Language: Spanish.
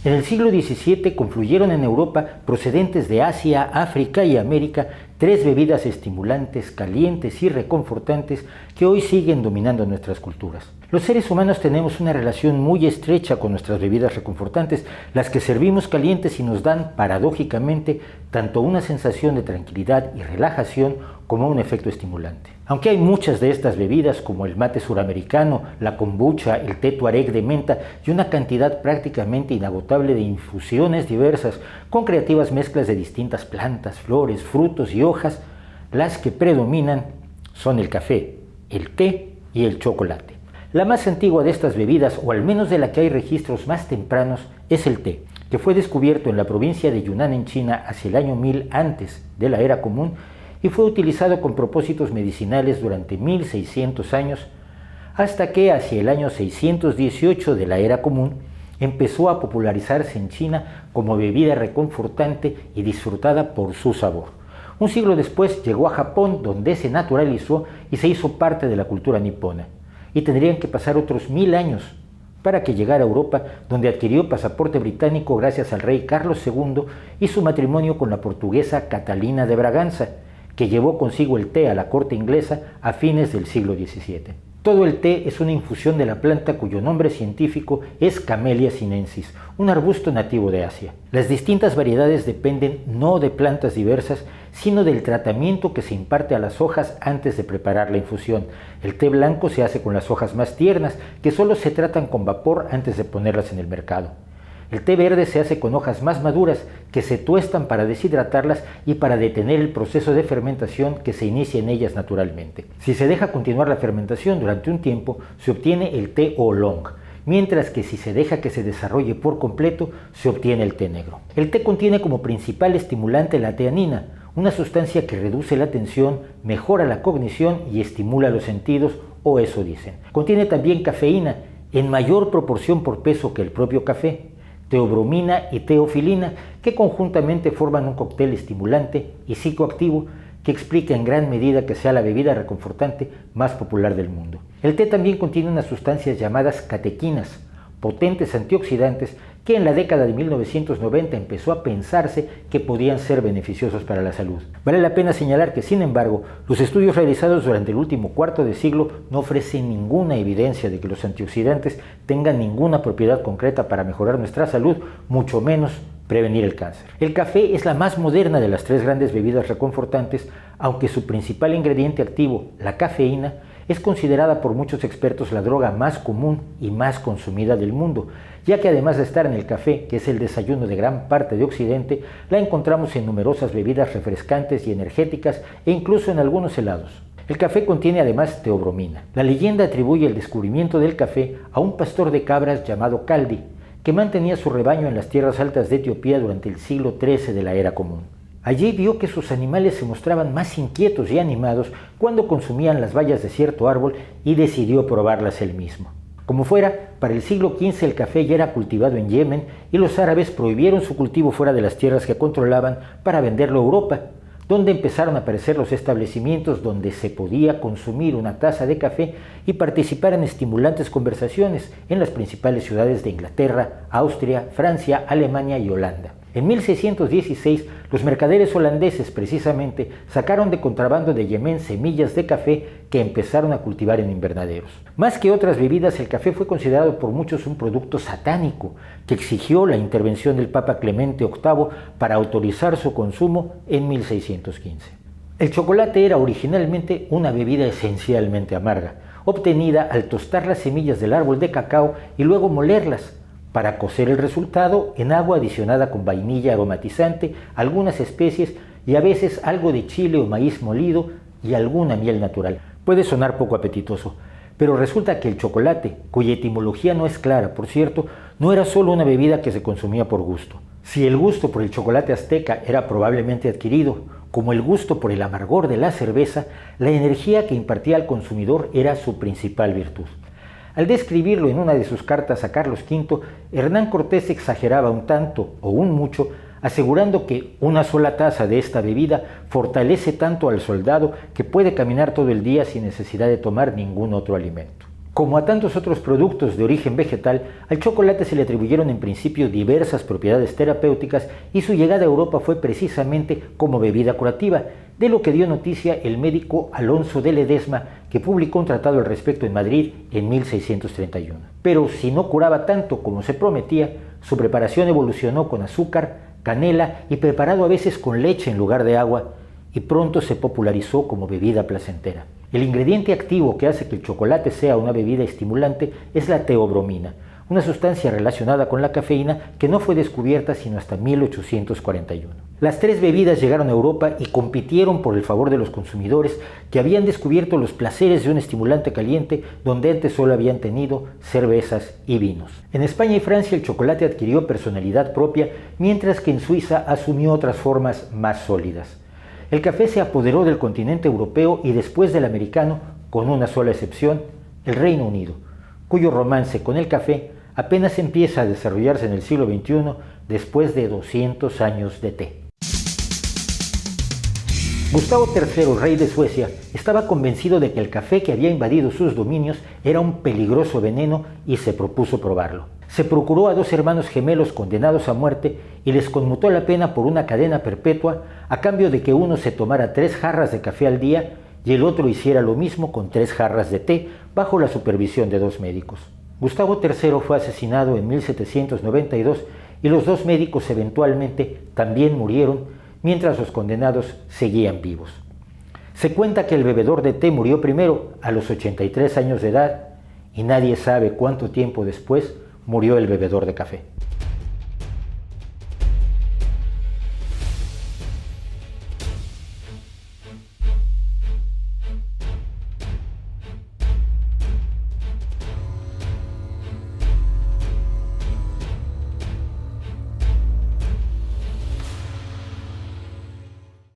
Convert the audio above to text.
En el siglo XVII confluyeron en Europa, procedentes de Asia, África y América, tres bebidas estimulantes, calientes y reconfortantes que hoy siguen dominando nuestras culturas. Los seres humanos tenemos una relación muy estrecha con nuestras bebidas reconfortantes, las que servimos calientes y nos dan, paradójicamente, tanto una sensación de tranquilidad y relajación como un efecto estimulante. Aunque hay muchas de estas bebidas, como el mate suramericano, la kombucha, el té tuareg de menta y una cantidad prácticamente inagotable de infusiones diversas, con creativas mezclas de distintas plantas, flores, frutos y hojas, las que predominan son el café, el té y el chocolate. La más antigua de estas bebidas, o al menos de la que hay registros más tempranos, es el té, que fue descubierto en la provincia de Yunnan en China hacia el año 1000 antes de la era común y fue utilizado con propósitos medicinales durante 1600 años, hasta que hacia el año 618 de la era común empezó a popularizarse en China como bebida reconfortante y disfrutada por su sabor. Un siglo después llegó a Japón, donde se naturalizó y se hizo parte de la cultura nipona, y tendrían que pasar otros 1000 años para que llegara a Europa, donde adquirió pasaporte británico gracias al rey Carlos II y su matrimonio con la portuguesa Catalina de Braganza, que llevó consigo el té a la corte inglesa a fines del siglo XVII. Todo el té es una infusión de la planta cuyo nombre científico es Camellia sinensis, un arbusto nativo de Asia. Las distintas variedades dependen no de plantas diversas, sino del tratamiento que se imparte a las hojas antes de preparar la infusión. El té blanco se hace con las hojas más tiernas, que solo se tratan con vapor antes de ponerlas en el mercado. El té verde se hace con hojas más maduras que se tuestan para deshidratarlas y para detener el proceso de fermentación que se inicia en ellas naturalmente. Si se deja continuar la fermentación durante un tiempo, se obtiene el té oolong, mientras que si se deja que se desarrolle por completo, se obtiene el té negro. El té contiene como principal estimulante la teanina, una sustancia que reduce la tensión, mejora la cognición y estimula los sentidos, o eso dicen. Contiene también cafeína, en mayor proporción por peso que el propio café, teobromina y teofilina, que conjuntamente forman un cóctel estimulante y psicoactivo que explica en gran medida que sea la bebida reconfortante más popular del mundo. El té también contiene unas sustancias llamadas catequinas, potentes antioxidantes que en la década de 1990 empezó a pensarse que podían ser beneficiosos para la salud. Vale la pena señalar que, sin embargo, los estudios realizados durante el último cuarto de siglo no ofrecen ninguna evidencia de que los antioxidantes tengan ninguna propiedad concreta para mejorar nuestra salud, mucho menos prevenir el cáncer. El café es la más moderna de las tres grandes bebidas reconfortantes, aunque su principal ingrediente activo, la cafeína, es considerada por muchos expertos la droga más común y más consumida del mundo, ya que además de estar en el café, que es el desayuno de gran parte de Occidente, la encontramos en numerosas bebidas refrescantes y energéticas e incluso en algunos helados. El café contiene además teobromina. La leyenda atribuye el descubrimiento del café a un pastor de cabras llamado Caldi, que mantenía su rebaño en las tierras altas de Etiopía durante el siglo XIII de la era común. Allí vio que sus animales se mostraban más inquietos y animados cuando consumían las bayas de cierto árbol y decidió probarlas él mismo. Como fuera, para el siglo XV el café ya era cultivado en Yemen y los árabes prohibieron su cultivo fuera de las tierras que controlaban para venderlo a Europa, donde empezaron a aparecer los establecimientos donde se podía consumir una taza de café y participar en estimulantes conversaciones en las principales ciudades de Inglaterra, Austria, Francia, Alemania y Holanda. En 1616, los mercaderes holandeses precisamente sacaron de contrabando de Yemen semillas de café que empezaron a cultivar en invernaderos. Más que otras bebidas, el café fue considerado por muchos un producto satánico que exigió la intervención del Papa Clemente VIII para autorizar su consumo en 1615. El chocolate era originalmente una bebida esencialmente amarga, obtenida al tostar las semillas del árbol de cacao y luego molerlas, para cocer el resultado en agua adicionada con vainilla aromatizante, algunas especies y a veces algo de chile o maíz molido y alguna miel natural. Puede sonar poco apetitoso, pero resulta que el chocolate, cuya etimología no es clara, por cierto, no era solo una bebida que se consumía por gusto. Si el gusto por el chocolate azteca era probablemente adquirido, como el gusto por el amargor de la cerveza, la energía que impartía al consumidor era su principal virtud. Al describirlo en una de sus cartas a Carlos V, Hernán Cortés exageraba un tanto o un mucho, asegurando que una sola taza de esta bebida fortalece tanto al soldado que puede caminar todo el día sin necesidad de tomar ningún otro alimento. Como a tantos otros productos de origen vegetal, al chocolate se le atribuyeron en principio diversas propiedades terapéuticas y su llegada a Europa fue precisamente como bebida curativa, de lo que dio noticia el médico Alonso de Ledesma, que publicó un tratado al respecto en Madrid en 1631. Pero si no curaba tanto como se prometía, su preparación evolucionó con azúcar, canela y preparado a veces con leche en lugar de agua, y pronto se popularizó como bebida placentera. El ingrediente activo que hace que el chocolate sea una bebida estimulante es la teobromina, una sustancia relacionada con la cafeína que no fue descubierta sino hasta 1841. Las tres bebidas llegaron a Europa y compitieron por el favor de los consumidores que habían descubierto los placeres de un estimulante caliente donde antes solo habían tenido cervezas y vinos. En España y Francia el chocolate adquirió personalidad propia, mientras que en Suiza asumió otras formas más sólidas. El café se apoderó del continente europeo y después del americano, con una sola excepción, el Reino Unido, cuyo romance con el café apenas empieza a desarrollarse en el siglo XXI después de 200 años de té. Gustavo III, rey de Suecia, estaba convencido de que el café que había invadido sus dominios era un peligroso veneno y se propuso probarlo. Se procuró a dos hermanos gemelos condenados a muerte y les conmutó la pena por una cadena perpetua a cambio de que uno se tomara 3 jarras de café al día y el otro hiciera lo mismo con 3 jarras de té bajo la supervisión de 2 médicos. Gustavo III fue asesinado en 1792 y los 2 médicos eventualmente también murieron, mientras los condenados seguían vivos. Se cuenta que el bebedor de té murió primero, a los 83 años de edad, y nadie sabe cuánto tiempo después murió el bebedor de café.